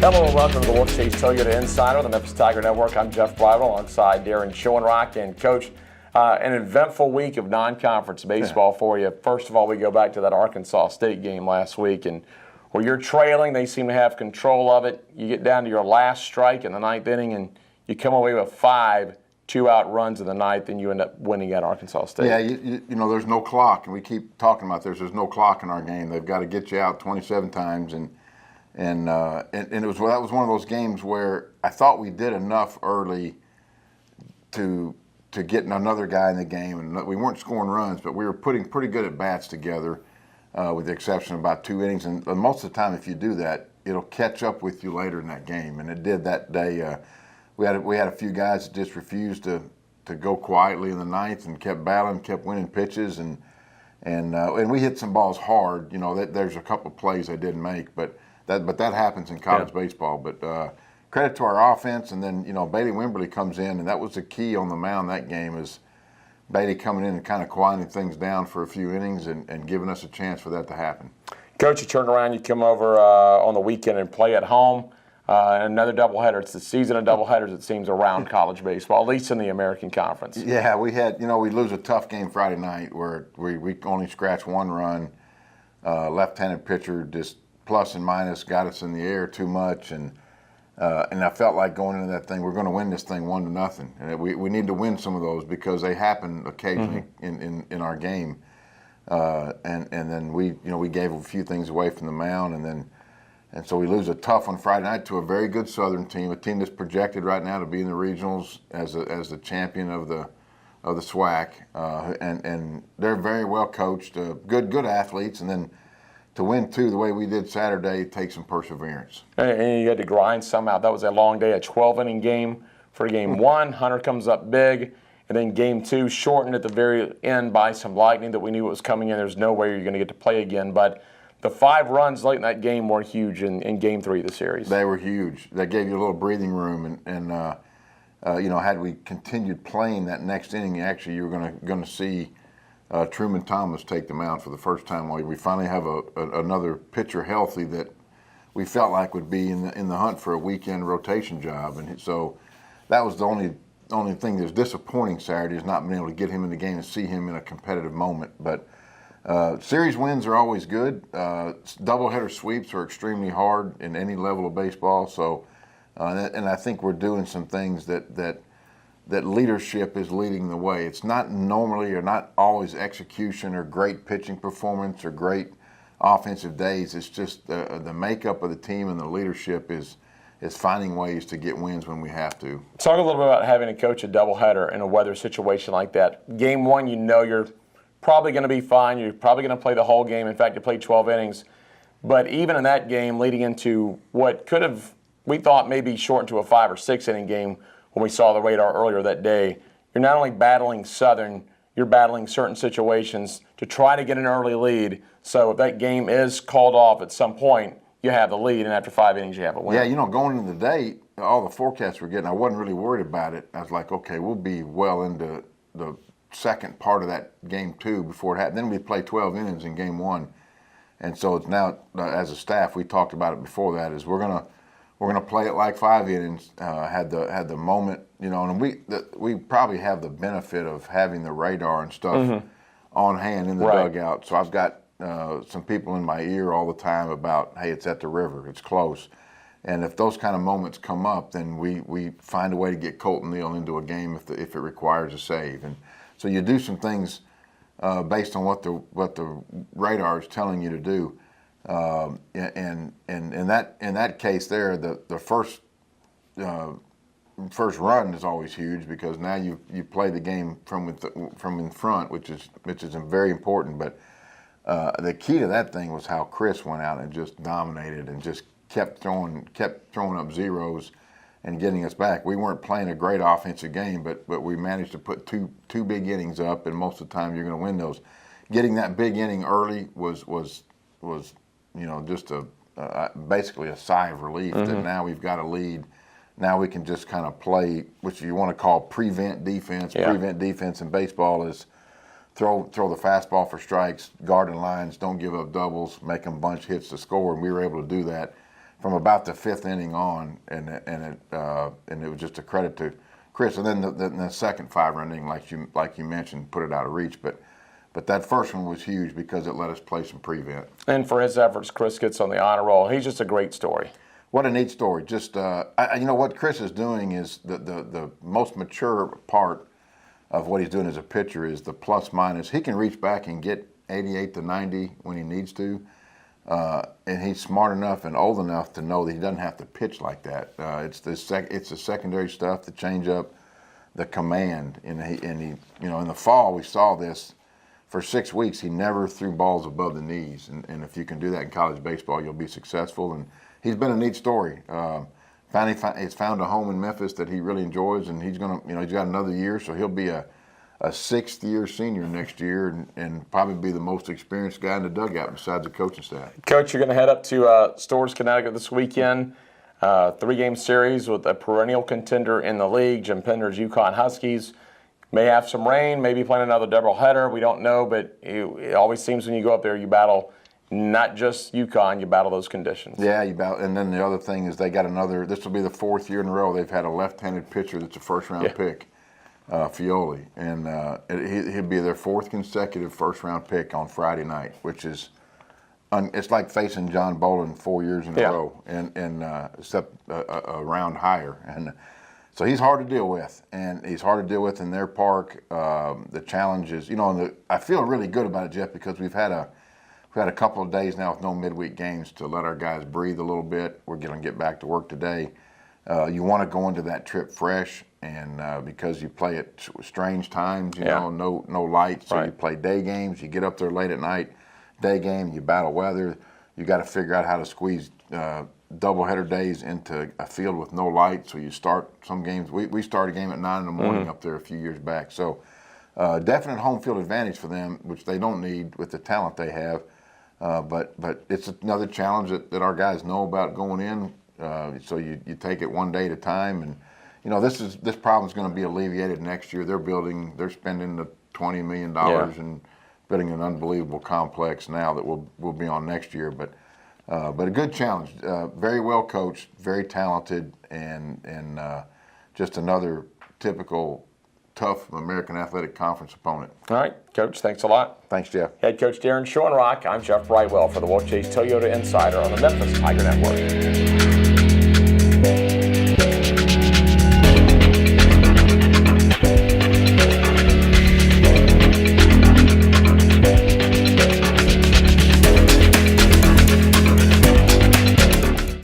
Hello and welcome to the Wolfchase Toyota Insider on the Memphis Tiger Network. I'm Jeff Bridle alongside Darren Schoenrock. And Coach, an eventful week of non-conference baseball for you. First of all, we go back to that Arkansas State game last week, and where you're trailing, they seem to have control of it. You get down to your last strike in the ninth inning, and you come away with 5 two-out runs in the ninth, and you end up winning at Arkansas State. Yeah, you know, there's no clock, and we keep talking about there's no clock in our game. They've got to get you out 27 times, and that was one of those games where I thought we did enough early to get another guy in the game, and we weren't scoring runs, but we were putting pretty good at bats together, with the exception of about 2 innings. And most of the time, if you do that, it'll catch up with you later in that game, and it did that day. We had a few guys that just refused to go quietly in the ninth and kept battling, kept winning pitches, and we hit some balls hard. You know, there's a couple of plays they didn't make, but that happens in college baseball. But credit to our offense, and then, you know, Bailey Wimberly comes in, and that was the key on the mound that game, is Bailey coming in and kind of quieting things down for a few innings and giving us a chance for that to happen. Coach, you turn around, you come over on the weekend and play at home. Another doubleheader. It's the season of doubleheaders, it seems, around college baseball, at least in the American Conference. Yeah, we lose a tough game Friday night where we only scratched 1 run. Left-handed pitcher just plus and minus got us in the air too much, and I felt like going into that thing, we're going to win this thing 1-0, and we need to win some of those because they happen occasionally in our game, and then we gave a few things away from the mound, and so we lose a tough one Friday night to a very good Southern team, a team that's projected right now to be in the regionals as the champion of the SWAC, and they're very well coached, good athletes, and then to win two the way we did Saturday takes some perseverance. And you had to grind some out. That was a long day, a 12-inning game for game 1. Hunter comes up big, and then game 2 shortened at the very end by some lightning that we knew was coming in. There's no way you're going to get to play again, but the 5 runs late in that game were huge in game 3 of the series. They were huge. They gave you a little breathing room, and you know, had we continued playing that next inning, actually you were going to see Truman Thomas take the mound for the first time. We finally have another pitcher healthy that we felt like would be in the hunt for a weekend rotation job, and so that was the only thing that was disappointing Saturday, is not being able to get him in the game and see him in a competitive moment. But series wins are always good. Doubleheader sweeps are extremely hard in any level of baseball. So, and I think we're doing some things that leadership is leading the way. It's not normally or not always execution or great pitching performance or great offensive days. It's just the makeup of the team, and the leadership is finding ways to get wins when we have to. Talk a little bit about having to coach a doubleheader in a weather situation like that. Game 1, you know you're probably going to be fine. You're probably going to play the whole game. In fact, you played 12 innings. But even in that game, leading into what could have, we thought, maybe shortened to a 5 or 6 inning game, when we saw the radar earlier that day, you're not only battling Southern, you're battling certain situations to try to get an early lead. So if that game is called off at some point, you have the lead, and after 5 innings, you have a win. Yeah, you know, going into the day, all the forecasts we're getting, I wasn't really worried about it. I was like, okay, we'll be well into the second part of that game 2 before it happened. Then we play 12 innings in game 1. And so it's now, as a staff, we talked about it before that, is we're gonna play it like 5 innings. Had the moment, you know, and we probably have the benefit of having the radar and stuff on hand in the dugout. So I've got some people in my ear all the time about, hey, it's at the river, it's close, and if those kind of moments come up, then we find a way to get Colton Neal into a game if it requires a save, and so you do some things based on what the radar is telling you to do. And in that case there, the first run is always huge, because now you play the game from in front, which is very important. But the key to that thing was how Chris went out and just dominated and just kept throwing up zeros and getting us back. We weren't playing a great offensive game, but we managed to put two big innings up, and most of the time you're going to win those. Getting that big inning early was you know, just basically a sigh of relief that now we've got a lead. Now we can just kind of play, which you want to call prevent defense. Yeah. Prevent defense in baseball is throw the fastball for strikes, guarding lines, don't give up doubles, make them bunch hits to score, and we were able to do that. from about the 5th inning on, and it was just a credit to Chris. And then the second 5-run inning, like you mentioned, put it out of reach, but that first one was huge because it let us play some prevent. And for his efforts, Chris gets on the honor roll. He's just a great story. What a neat story. Just you know what Chris is doing is the most mature part of what he's doing as a pitcher is the plus minus. He can reach back and get 88 to 90 when he needs to, and he's smart enough and old enough to know that he doesn't have to pitch like that. It's the secondary stuff, the changeup, the command, and he you know, in the fall we saw this. For 6 weeks, he never threw balls above the knees, and if you can do that in college baseball, you'll be successful. And he's been a neat story. He's found a home in Memphis that he really enjoys, and he's gonna, he's got another year, so he'll be a 6th-year senior next year, and probably be the most experienced guy in the dugout besides the coaching staff. Coach, you're going to head up to Storrs, Connecticut this weekend. 3-game series with a perennial contender in the league, Jim Pender's UConn Huskies. May have some rain, maybe playing another doubleheader. We don't know, but it always seems when you go up there, you battle not just UConn, you battle those conditions. Yeah, you battle. And then the other thing is they got another. This will be the 4th year in a row they've had a left-handed pitcher that's a first-round pick, Fioli, and he'll be their 4th consecutive first-round pick on Friday night, which is it's like facing John Bolin 4 years in a row, and except a round higher. And so he's hard to deal with, and he's hard to deal with in their park. The challenges, I feel really good about it, Jeff, because we've had a couple of days now with no midweek games to let our guys breathe a little bit. We're going to get back to work today. You want to go into that trip fresh, and because you play at strange times, no lights, so you play day games. You get up there late at night, day game. You battle weather. You got to figure out how to squeeze doubleheader days into a field with no light. So you start some games. We started a game at 9 in the morning up there a few years back. So definite home field advantage for them, which they don't need with the talent they have. But it's another challenge that our guys know about going in. So you take it one day at a time, and this problem is going to be alleviated next year. They're spending the $20 million and building an unbelievable complex now that we'll be on next year. But a good challenge, very well coached, very talented, and just another typical tough American Athletic Conference opponent. All right, Coach, thanks a lot. Thanks, Jeff. Head Coach Darren Schoenrock, I'm Jeff Brightwell for the Wolfchase Toyota Insider on the Memphis Tiger Network.